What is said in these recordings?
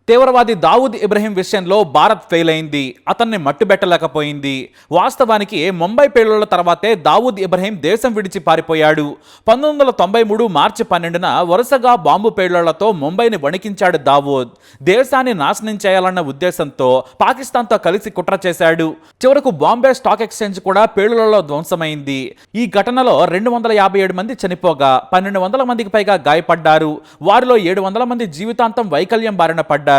తీవ్రవాది దావూద్ ఇబ్రహీం విషయంలో భారత్ ఫెయిల్ అయింది, అతన్ని మట్టుబెట్టలేకపోయింది. వాస్తవానికి ముంబై పేలుళ్ల తర్వాతే దావూద్ ఇబ్రహీం దేశం విడిచి పారిపోయాడు. 1993 మార్చి 12న వరుసగా బాంబు పేలుళ్లతో ముంబైని వణికించాడు దావూద్. దేశాన్ని నాశనం చేయాలన్న ఉద్దేశంతో పాకిస్తాన్తో కలిసి కుట్ర చేశాడు. చివరకు బాంబే స్టాక్ ఎక్స్చేంజ్ కూడా పేలుళ్లలో ధ్వంసమైంది. ఈ ఘటనలో 257 మంది చనిపోగా 1200 మందికి పైగా గాయపడ్డారు. వారిలో 700 మంది జీవితాంతం వైకల్యం బారిన పడ్డారు.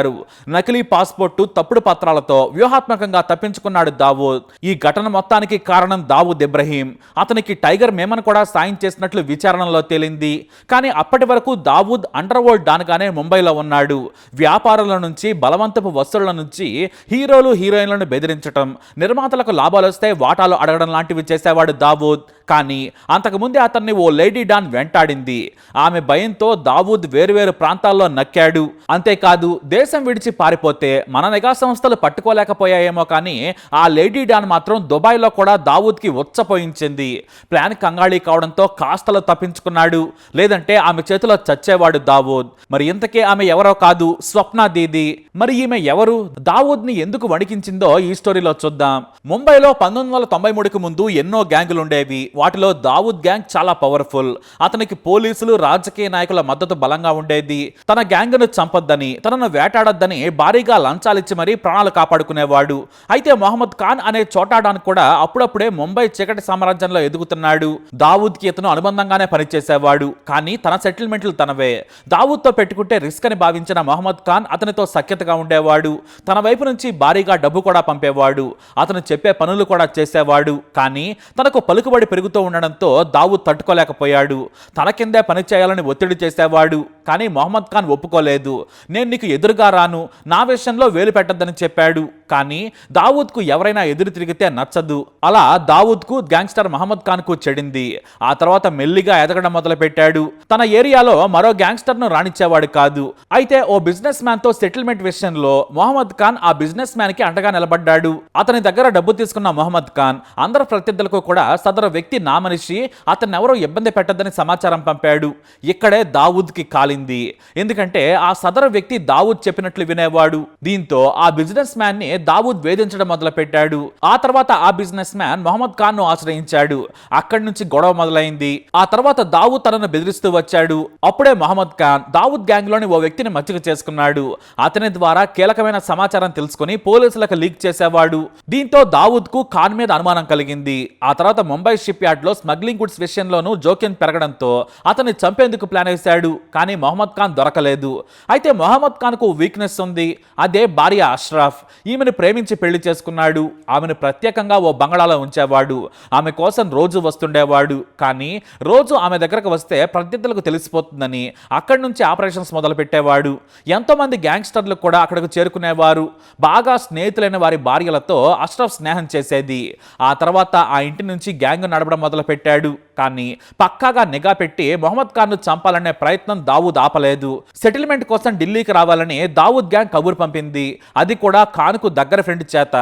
నకిలీ పాస్పోర్టు, తప్పుడు పత్రాలతో వ్యూహాత్మకంగా తప్పించుకున్నాడు దావూద్. ఈ ఘటన మొత్తానికి కారణం దావూద్ ఇబ్రహీం. అతనికి టైగర్ మేమన్ కూడా సాయం చేసినట్లు విచారణలో తేలింది. కానీ అప్పటి వరకు దావూద్ అండర్ వరల్డ్ డాన్గానే ముంబైలో ఉన్నాడు. వ్యాపారుల నుంచి, బలవంతపు వసూళ్ల నుంచి హీరోలు, హీరోయిన్లను బెదిరించడం, నిర్మాతలకు లాభాలు వస్తే వాటాలు అడగడం లాంటివి చేసేవాడు దావూద్. కానీ అంతకుముందే అతన్ని ఓ లేడీ డాన్ వెంటాడింది. ఆమె భయంతో దావూద్ వేరువేరు ప్రాంతాల్లో నక్కాడు. అంతేకాదు, దేశం విడిచి పారిపోతే మన నిఘా సంస్థలు పట్టుకోలేకపోయాయేమో కానీ ఆ లేడీ డాన్ మాత్రం దుబాయ్లో కూడా దావూద్కి ఉచ్చపోయించింది. ప్లాన్ కంగాళీ కావడంతో కాస్తలో తప్పించుకున్నాడు, లేదంటే ఆమె చేతిలో చచ్చేవాడు దావూద్. మరి ఇంతకే ఆమె ఎవరో కాదు, స్వప్న దీది. మరి ఈమె ఎవరు, దావూద్ని ఎందుకు వణికించిందో ఈ స్టోరీలో చూద్దాం. ముంబైలో 1993కి ముందు ఎన్నో గ్యాంగులు ఉండేవి. వాటిలో దావూద్ గ్యాంగ్ చాలా పవర్ఫుల్. అతనికి పోలీసులు, రాజకీయ నాయకుల మద్దతు బలంగా ఉండేది. తన గ్యాంగ్ను చంపొద్దని, తనను వేటాడొద్దని భారీగా లంచాలిచ్చి మరీ ప్రాణాలు కాపాడుకునేవాడు. అయితే మొహమ్మద్ ఖాన్ అనే చోటాడాన్ కూడా అప్పుడప్పుడే ముంబై చీకటి సామ్రాజ్యంలో ఎదుగుతున్నాడు. దావూద్కి ఇతను అనుబంధంగానే పనిచేసేవాడు. కానీ తన సెటిల్మెంట్లు తనవే. దావూద్తో పెట్టుకుంటే రిస్క్ అని భావించిన మొహమ్మద్ ఖాన్ అతనితో సఖ్యతగా ఉండేవాడు. తన వైపు నుంచి భారీగా డబ్బు కూడా పంపేవాడు. అతను చెప్పే పనులు కూడా చేసేవాడు. కానీ తనకు పలుకుబడి పెరుగుతూ ఉండడంతో దావూద్ తట్టుకోలేకపోయాడు. తన కిందే పని చేయాలని ఒత్తిడి చేసేవాడు. కానీ మొహమ్మద్ ఖాన్ ఒప్పుకోలేదు. నేను నీకు ఎదురుగా రాను, నా విషయంలో వేలు పెట్టద్దని చెప్పాడు. కానీ దావూద్కు ఎవరైనా ఎదురు తిరిగితే నచ్చదు. అలా దావూద్కు గ్యాంగ్స్టర్ మహమ్మద్ ఖాన్కు చెడింది. ఆ తర్వాత మెల్లిగా ఎదగడం మొదలుపెట్టాడు. తన ఏరియాలో మరో గ్యాంగ్స్టర్ను రాణించేవాడు కాదు. అయితే ఓ బిజినెస్ మ్యాన్ తో సెటిల్మెంట్ విషయంలో మొహమ్మద్ ఖాన్ ఆ బిజినెస్ మ్యాన్ కి అండగా నిలబడ్డాడు. అతని దగ్గర డబ్బు తీసుకున్న మొహమ్మద్ ఖాన్ అందరు ప్రత్యర్థులకు కూడా సదరు వ్యక్తి నా మనిషి, అతన్ని ఎవరో ఇబ్బంది పెట్టద్దని సమాచారం పంపాడు. ఇక్కడే దావూద్కి కాలింది. ఎందుకంటే ఆ సదరు వ్యక్తి దావూద్ చెప్పినట్లు వినేవాడు. దీంతో ఆ బిజినెస్ మ్యాన్ ని దావూద్ వేధించడం మొదలు పెట్టాడు. ఆ తర్వాత ఆ బిజినెస్ మ్యాన్ మొహమ్మద్ ఖాన్ ను ఆశ్రయించాడు. అక్కడి నుంచి గొడవ మొదలైంది. ఆ తర్వాత దావూద్ తనను బెదిరిస్తూ వచ్చాడు. అప్పుడే మొహమ్మద్ ఖాన్ దావూద్ గ్యాంగ్ లోని ఓ వ్యక్తిని మచ్చిక చేసుకున్నాడు. అతని ద్వారా కీలకమైన సమాచారం తెలుసుకుని పోలీసులకు లీక్ చేసేవాడు. దీంతో దావూద్ కు ఖాన్ మీద అనుమానం కలిగింది. ఆ తర్వాత ముంబై షిప్ యార్డ్ లో స్మగ్లింగ్ గుడ్స్ విషయంలోనూ జోక్యం పెరగడంతో అతన్ని చంపేందుకు ప్లాన్ వేశాడు. కానీ మొహమ్మద్ ఖాన్ దొరకలేదు. అయితే మొహమ్మద్ ఖాన్ కు వీక్నెస్ ఉంది. అదే భార్య అష్రఫ్. ఈమెను ప్రేమించి పెళ్లి చేసుకున్నాడు. ఆమెను ప్రత్యేకంగా ఓ బంగళాలో ఉంచేవాడు. ఆమె కోసం రోజు వస్తుండేవాడు. కానీ రోజు ఆమె దగ్గరకు వస్తే ప్రత్యర్థులకు తెలిసిపోతుందని అక్కడి నుంచి ఆపరేషన్స్ మొదలు పెట్టేవాడు. ఎంతో మంది గ్యాంగ్స్టర్లు కూడా అక్కడికి చేరుకునేవారు. బాగా స్నేహితులైన వారి భార్యలతో అష్రఫ్ స్నేహం చేసేది. ఆ తర్వాత ఆ ఇంటి నుంచి గ్యాంగ్ నడపడం మొదలు పెట్టాడు. కానీ పక్కాగా నిఘా పెట్టి మొహమ్మద్ ఖాన్ ను చంపాలనే ప్రయత్నం దావూద్ ఆపలేదు. సెటిల్మెంట్ కోసం ఢిల్లీకి రావాలని దావూద్ గ్యాంగ్ కబురు పంపింది. అది కూడా ఖాన్ కు దగ్గర ఫ్రెండ్ చేత.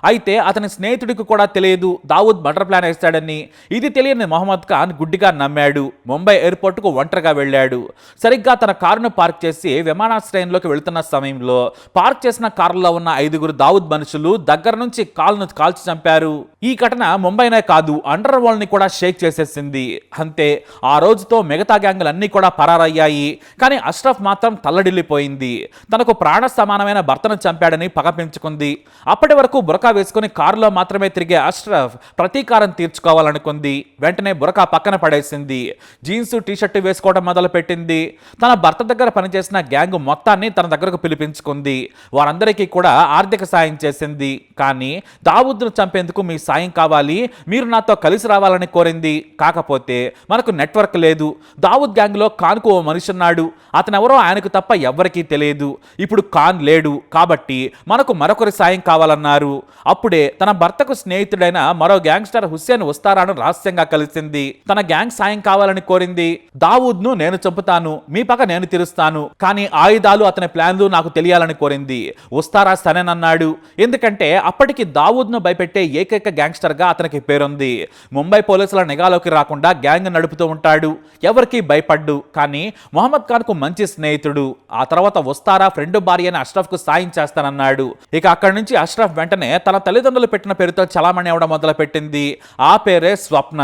అయితే అతని స్నేహితుడికి కూడా తెలియదు దావూద్ మర్డర్ ప్లాన్ వేస్తాడని. ఇది తెలియని మొహమ్మద్ ఖాన్ గుడ్డిగా నమ్మాడు. ముంబై ఎయిర్పోర్ట్ కు ఒంటరిగా వెళ్ళాడు. సరిగ్గా తన కారును పార్క్ చేసి విమానాశ్రయంలోకి వెళుతున్న సమయంలో పార్క్ చేసిన కారులో ఉన్న 5గురు దావూద్ మనుషులు దగ్గర నుంచి కాల్చి చంపారు. ఈ ఘటన ముంబైనే కాదు, అండర్ వరల్డ్ ని కూడా షేక్ చేసేసింది. అంతే, ఆ రోజుతో మిగతా గ్యాంగులన్నీ కూడా పరారయ్యాయి. కానీ అష్రఫ్ మాత్రం తల్లడిల్లిపోయింది. తనకు ప్రాణ సమానమైన భర్తను చంపాడని పగ పెంచుకుంది. అప్పటి వరకు బురకా వేసుకుని కారులో మాత్రమే తిరిగే అష్రఫ్ ప్రతీకారం తీర్చుకోవాలనుకుంది. వెంటనే బురకా పక్కన పడేసింది. జీన్స్, టీషర్టు వేసుకోవడం మొదలు పెట్టింది. తన భర్త దగ్గర పనిచేసిన గ్యాంగ్ మొత్తాన్ని తన దగ్గరకు పిలిపించుకుంది. వారందరికీ కూడా ఆర్థిక సాయం చేసింది. కానీ దావూద్ను చంపేందుకు మీ సాయం కావాలి, మీరు నాతో కలిసి రావాలని కోరింది. కాకపోతే మనకు నెట్వర్క్ లేదు. దావూద్ గ్యాంగ్ లో ఖాన్ కు ఓ మనిషి ఉన్నాడు. అతనెవరో ఆయనకు తప్ప ఎవ్వరికీ తెలియదు. ఇప్పుడు ఖాన్ లేడు కాబట్టి మనకు మరొకరి సాయం కావాలన్నారు. అప్పుడే తన భర్తకు స్నేహితుడైన మరో గ్యాంగ్స్టర్ హుస్సేన్ ఉస్తారాను రహస్యంగా కలిసింది. తన గ్యాంగ్ సాయం కావాలని కోరింది. దావూద్ ను నేను చంపుతాను, మీ పగ నేను తీరుస్తాను, కానీ ఆయుధాలు, అతని ప్లాన్లు నాకు తెలియాలని కోరింది. ఉస్తారా సరేనన్నాడు. ఎందుకంటే అప్పటికి దావూద్ ను భయపెట్టే ఏకైక గ్యాంగ్స్టర్ గా అతనికి పేరుంది. ముంబై పోలీసుల నిఘాలోకి రాక కాకుండా గ్యాంగ్ నడుపుతూ ఉంటాడు. ఎవరికి భయపడ్డు. కానీ మొహమ్మద్ ఖాన్ కు మంచి స్నేహితుడు. ఆ తర్వాత వస్తారా ఫ్రెండ్ భార్య అని అష్రఫ్ కు సాయం చేస్తానన్నాడు. ఇక అక్కడి నుంచి అష్రఫ్ వెంటనే తన తల్లిదండ్రులు పెట్టిన పేరుతో చలామణి అవడం మొదలు పెట్టింది. ఆ పేరే స్వప్న.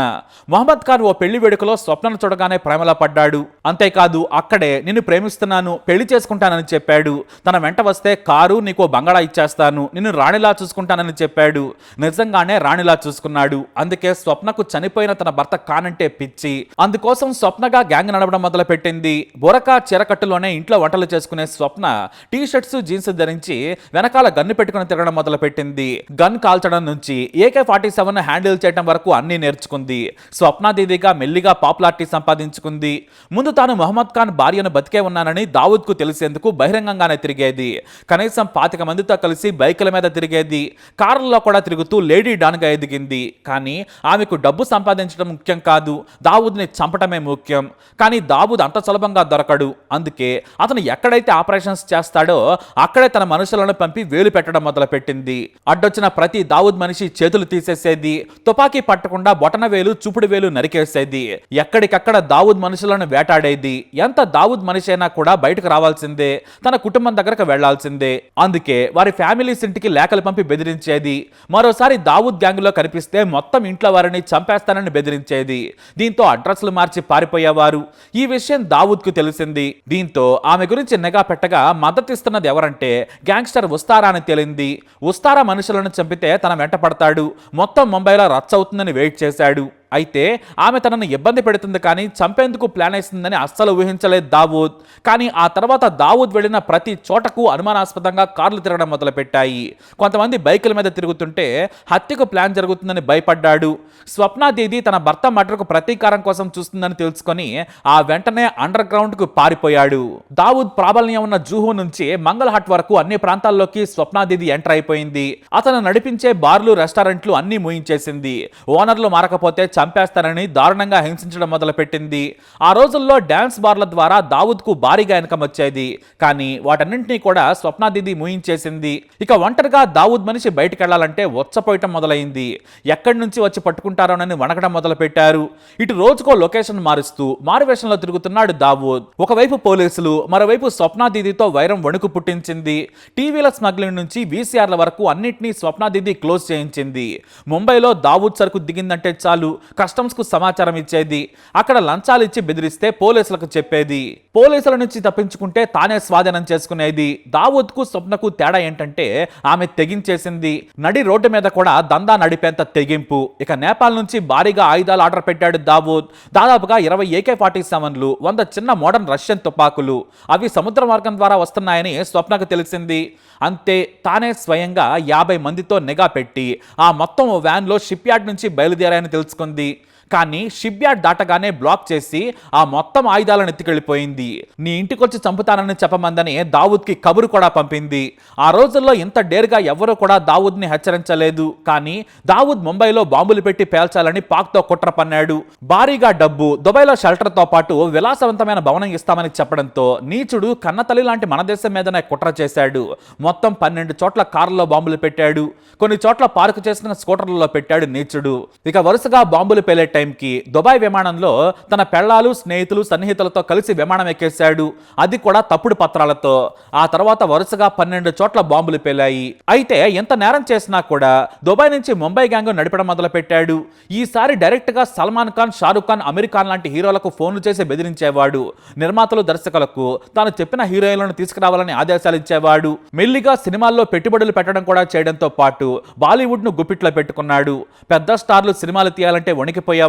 మొహమ్మద్ ఖాన్ ఓ పెళ్లి వేడుకలో స్వప్నను చూడగానే ప్రేమలో పడ్డాడు. అంతేకాదు అక్కడే నిన్ను ప్రేమిస్తున్నాను, పెళ్లి చేసుకుంటానని చెప్పాడు. తన వెంట వస్తే కారు, నీకో బంగాళా ఇచ్చేస్తాను, నిన్ను రాణిలా చూసుకుంటానని చెప్పాడు. నిజంగానే రాణిలా చూసుకున్నాడు. అందుకే స్వప్నకు చనిపోయిన తన భర్త కానంటే పిచ్చి. అందుకోసం స్వప్నగా గ్యాంగ్ నడవడం మొదలు పెట్టింది. బొరకా చీరకట్టులోనే ఇంట్లో వంటలు చేసుకునే స్వప్న టీ షర్ట్స్ జీన్స్ ధరించి వెనకాల గన్ను పెట్టుకుని తిరగడం మొదలు పెట్టింది. గన్ కాల్చడం నుంచి AK-47 హ్యాండిల్ చేయడం వరకు అన్ని నేర్చుకుంది. స్వప్న దీదిగా మెల్లిగా పాపులారిటీ సంపాదించుకుంది. ముందు తాను మొహమ్మద్ ఖాన్ భార్యను బతికే ఉన్నానని దావూద్ కు తెలిసేందుకు బహిరంగంగానే తిరిగేది. కనీసం 25 మందితో కలిసి బైకుల మీద తిరిగేది. కార్లలో కూడా తిరుగుతూ లేడీ డాన్ గా ఎదిగింది. కానీ ఆమెకు డబ్బు సంపాదించడం ముఖ్యం కాదు, దావూద్ని చంపటమే ముఖ్యం. కానీ దావూద్ అంత సులభంగా దొరకడు. అందుకే అతను ఎక్కడైతే ఆపరేషన్స్ చేస్తాడో అక్కడే తన మనుషులను పంపి వేలు పెట్టడం మొదలు పెట్టింది. అడ్డొచ్చిన ప్రతి దావూద్ మనిషి చేతులు తీసేసేది. తుపాకీ పట్టకుండా బొటన వేలు, చూపుడు వేలు నరికేసేది. ఎక్కడికక్కడ దావూద్ మనుషులను వేటాడేది. ఎంత దావూద్ మనిషి అయినా కూడా బయటకు రావాల్సిందే, తన కుటుంబం దగ్గరకు వెళ్లాల్సిందే. అందుకే వారి ఫ్యామిలీస్ ఇంటికి లేఖలు పంపి బెదిరించేది. మరోసారి దావూద్ గ్యాంగ్ లో కనిపిస్తే మొత్తం ఇంట్లో వారిని చంపేస్తానని బెదిరించేది. దీంతో అడ్రస్లు మార్చి పారిపోయేవారు. ఈ విషయం దావూద్ కు తెలిసింది. దీంతో ఆమె గురించి నిఘా పెట్టగా మద్దతిస్తున్నది ఎవరంటే గ్యాంగ్స్టర్ ఉస్తారా అని తేలింది. ఉస్తారా మనుషులను చంపితే తన వెంట పడతాడు. మొత్తం ముంబైలో రచ్చ అవుతుందని వెయిట్ చేశాడు. అయితే ఆమె తనను ఇబ్బంది పెడుతుంది కానీ చంపేందుకు ప్లాన్ వేస్తుందని అస్సలు ఊహించలేదు దావూద్. కానీ ఆ తర్వాత దావూద్ వెళ్ళిన ప్రతి చోటకు అనుమానాస్పదంగా కార్లు తిరగడం మొదలుపెట్టాయి. కొంతమంది బైకుల మీద తిరుగుతుంటే హత్యకు ప్లాన్ జరుగుతుందని భయపడ్డాడు. స్వప్న దీది తన భర్త మర్డర్కు ప్రతీకారం కోసం చూస్తుందని తెలుసుకొని ఆ వెంటనే అండర్ గ్రౌండ్ కు పారిపోయాడు. దావూద్ ప్రాబల్యం ఉన్న జూహు నుంచి మంగళ హట్ వరకు అన్ని ప్రాంతాల్లోకి స్వప్న దీది ఎంటర్ అయిపోయింది. అతను నడిపించే బార్లు, రెస్టారెంట్లు అన్ని మూయించేసింది. ఓనర్లు మారకపోతే చంపేస్తారని దారుణంగా హింసించడం మొదలుపెట్టింది. ఆ రోజుల్లో డ్యాన్స్ బార్ల ద్వారా దావూద్ కు భారీగా ఇన్కమ్ వచ్చేది. కానీ వాటన్నింటినీ కూడా స్వప్న దీది మూయించేసింది. ఇక ఒంటరిగా దావూద్ మనిషి బయటికి వెళ్లాలంటే వచ్చపోయటం మొదలైంది. ఎక్కడి నుంచి వచ్చి పట్టుకుంటారోనని వణకడం మొదలు పెట్టారు. ఇటు రోజుకో లొకేషన్ మారుస్తూ మారువేషంలో తిరుగుతున్నాడు దావూద్. ఒకవైపు పోలీసులు, మరోవైపు స్వప్న దీదితో వైరం వణుకు పుట్టించింది. టీవీల స్మగ్లింగ్ నుంచి VCRల వరకు అన్నింటినీ స్వప్న దీది క్లోజ్ చేయించింది. ముంబైలో దావూద్ సరుకు దిగిందంటే చాలు కస్టమ్స్ కు సమాచారం ఇచ్చేది. అక్కడ లంచాలు ఇచ్చి బెదిరిస్తే పోలీసులకు చెప్పేది. పోలీసుల నుంచి తప్పించుకుంటే తానే స్వాధీనం చేసుకునేది. దావూద్ కు స్వప్నకు తేడా ఏంటంటే ఆమె తెగించేసింది. నడి రోడ్డు మీద కూడా దందా నడిపేంత తెగింపు. ఇక నేపాల్ నుంచి భారీగా ఆయుధాలు ఆర్డర్ పెట్టాడు దావూద్. దాదాపుగా 20 AK-47లు, 100 చిన్న మోడర్న్ రష్యన్ తుపాకులు. అవి సముద్ర మార్గం ద్వారా వస్తున్నాయని స్వప్నకు తెలిసింది. అంతే తానే స్వయంగా 50 మందితో నిఘా పెట్టి ఆ మొత్తం వ్యాన్లో షిప్ యార్డ్ నుంచి బయలుదేరాయని తెలుసుకుంది. కానీ షిప్ యార్డ్ దాటగానే బ్లాక్ చేసి ఆ మొత్తం ఆయుధాలను ఎత్తుకెళ్లిపోయింది. నీ ఇంటికొచ్చి చంపుతానని చెప్పమందని దావూద్కి కబురు కూడా పంపింది. ఆ రోజుల్లో ఇంత డేర్గా ఎవరూ కూడా దావూద్ని హెచ్చరించలేదు. కానీ దావూద్ ముంబైలో బాంబులు పెట్టి పేల్చాలని పాక్తో కుట్ర పన్నాడు. భారీగా డబ్బు, దుబాయ్లో షెల్టర్తో పాటు విలాసవంతమైన భవనం ఇస్తామని చెప్పడంతో నీచుడు కన్నతల్లి లాంటి మన దేశం మీదనే కుట్ర చేశాడు. మొత్తం 12 చోట్ల కార్లలో బాంబులు పెట్టాడు. కొన్ని చోట్ల పార్కు చేసిన స్కూటర్లలో పెట్టాడు నీచుడు. ఇక వరుసగా బాంబులు పేలే టైంకి దుబాయ్ విమానంలో తన పెళ్లాలు, స్నేహితులు, సన్నిహితులతో కలిసి విమానం ఎక్కేశాడు. అది కూడా తప్పుడు పత్రాలతో. ఆ తర్వాత వరుసగా 12 చోట్ల బాంబులు పేలాయి. అయితే ఎంత నేరం చేసినా కూడా దుబాయ్ నుంచి ముంబై గ్యాంగ్ నడిపడం మొదలు పెట్టాడు. ఈసారి డైరెక్ట్ గా సల్మాన్ ఖాన్, షారుఖ్ ఖాన్, అమీర్ ఖాన్ లాంటి హీరోలకు ఫోన్లు చేసి బెదిరించేవాడు. నిర్మాతలు, దర్శకులకు తాను చెప్పిన హీరోయిన్లను తీసుకురావాలని ఆదేశాలు ఇచ్చేవాడు. మెల్లిగా సినిమాల్లో పెట్టుబడులు పెట్టడం కూడా చేయడంతో పాటు బాలీవుడ్ ను గుప్పిట్లో పెట్టుకున్నాడు. పెద్ద స్టార్లు సినిమాలు తీయాలంటే వణికిపోయారు.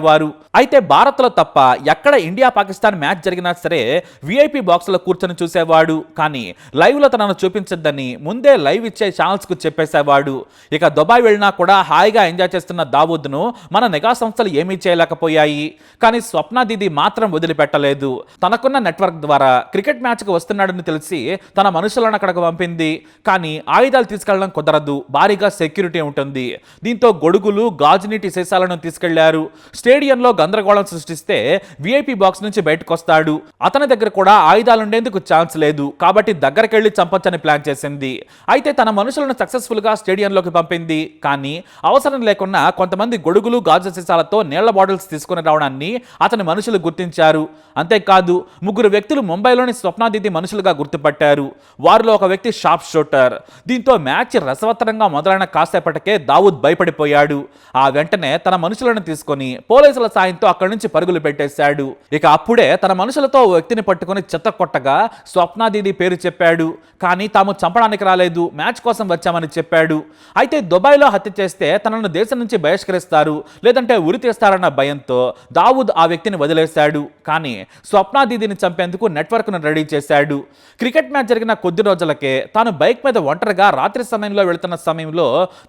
అయితే భారత్ లో తప్ప ఎక్కడ ఇండియా పాకిస్తాన్ మ్యాచ్ జరిగినా సరే VIP బాక్స్ లో కూర్చొని చూసేవాడు. కానీ లైవ్ లో తనను చూపించద్దని ముందే లైవ్ ఇచ్చే ఛానల్స్ కు చెప్పేసేవాడు. ఇక దుబాయ్ వెళ్ళినా కూడా హాయిగా ఎంజాయ్ చేస్తున్న దావూద్ ను మన నిఘా సంస్థలు ఏమీ చేయలేకపోయాయి. కానీ స్వప్న దీది మాత్రం వదిలిపెట్టలేదు. తనకున్న నెట్వర్క్ ద్వారా క్రికెట్ మ్యాచ్ కు వస్తున్నాడని తెలిసి తన మనుషులను అక్కడికి పంపింది. కానీ ఆయుధాలు తీసుకెళ్లడం కుదరదు, భారీగా సెక్యూరిటీ ఉంటుంది. దీంతో గొడుగులు, గాజు నీటి సీసాలను తీసుకెళ్లారు. స్టేడియంలో గందరగోళం సృష్టిస్తే విఐపి బాక్స్ నుంచి బయటకు వస్తాడు. అతని దగ్గర కూడా ఆయుధాలుండేందుకు ఛాన్స్ లేదు కాబట్టి దగ్గరకెళ్లి చంపొచ్చని ప్లాన్ చేసింది. అయితే తన మనుషులను సక్సెస్ఫుల్ గా స్టేడియంలోకి పంపింది. కానీ అవసరం లేకుండా కొంతమంది గొడుగులు గాజు సీసాలతో నీళ్ల బాటిల్స్ తీసుకుని రావడాన్ని అతని మనుషులు గుర్తించారు. అంతేకాదు 3 వ్యక్తులు ముంబైలోని స్వప్నాదితి మనుషులుగా గుర్తుపట్టారు. వారిలో ఒక వ్యక్తి షార్ప్ షూటర్. దీంతో మ్యాచ్ రసవత్తరంగా మొదలైన కాసేపటికే దావూద్ భయపడిపోయాడు. ఆ వెంటనే తన మనుషులను తీసుకొని పోలీసుల సాయంతో అక్కడి నుంచి పరుగులు పెట్టేశాడు. ఇక అప్పుడే తన మనుషులతో ఓ వ్యక్తిని పట్టుకుని చెత్త కొట్టగా స్వప్నాదిది పేరు చెప్పాడు. కానీ తాము చంపడానికి రాలేదు, మ్యాచ్ కోసం వచ్చామని చెప్పాడు. అయితే దుబాయ్లో హత్య చేస్తే తనను దేశం నుంచి బహిష్కరిస్తారు, లేదంటే ఉరి తీస్తారన్న భయంతో దావూద్ ఆ వ్యక్తిని వదిలేశాడు. కానీ స్వప్నాదిదిని చంపేందుకు నెట్వర్క్ను రెడీ చేశాడు. క్రికెట్ మ్యాచ్ జరిగిన కొద్ది రోజులకే తాను బైక్ మీద ఒంటరిగా రాత్రి సమయంలో వెళుతున్న సమయంలో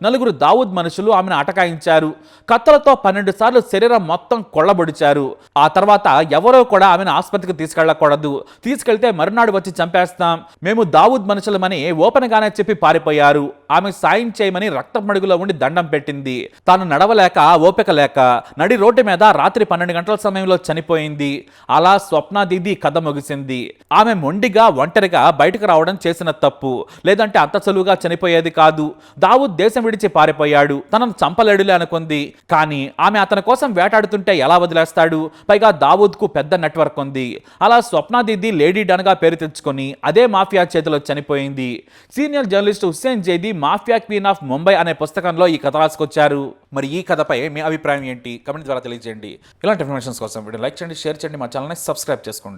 4 దావూద్ మనుషులు ఆమెను అటకాయించారు. కత్తులతో 12 సార్లు శరీరం మొత్తం కొల్లబొడిచారు. ఆ తర్వాత ఎవరో కూడా ఆమెను ఆసుపత్రికి తీసుకెళ్లకూడదు, తీసుకెళ్తే మరునాడు వచ్చి చంపేస్తాం, మేము దావూద్ మనుషులమని ఓపెన్ గానే చెప్పి పారిపోయారు. ఆమె సాయం చేయమని రక్తమడుగులో ఉండి దండం పెట్టింది. తాను నడవలేక ఓపిక లేక నడి రోడ్డు మీద రాత్రి 12 గంటల సమయంలో చనిపోయింది. అలా స్వప్నాదిది కథ ముగిసింది. ఆమె మొండిగా ఒంటరిగా బయటకు రావడం చేసిన తప్పు, లేదంటే అంత సులువుగా చనిపోయేది కాదు. దావూద్ దేశం విడిచి పారిపోయాడు, తనను చంపలేడులే అనుకుంది. కానీ ఆమె అతని కోసం వేటాడుతుంటే ఎలా వదిలేస్తాడు? పైగా దావూద్కు పెద్ద నెట్వర్క్ ఉంది. అలా స్వప్నాదిది లేడీ డన్ గా పేరు తెచ్చుకొని అదే మాఫియా చేతిలో చనిపోయింది. Senior journalist Hussain Zaidi mafia queen of Mumbai అనే పుస్తకంలో ఈ కథ రాసుకొచ్చారు. మరి ఈ కథపై మీ అభిప్రాయం ఏంటి? కమెంట్ ద్వారా తెలియజేయండి. ఇలాంటి ఇన్ఫర్మేషన్స్ కోసం వీడియో లైక్ చేయండి, షేర్ చేయండి, మా ఛానల్ని సబ్స్క్రైబ్ చేసుకోండి.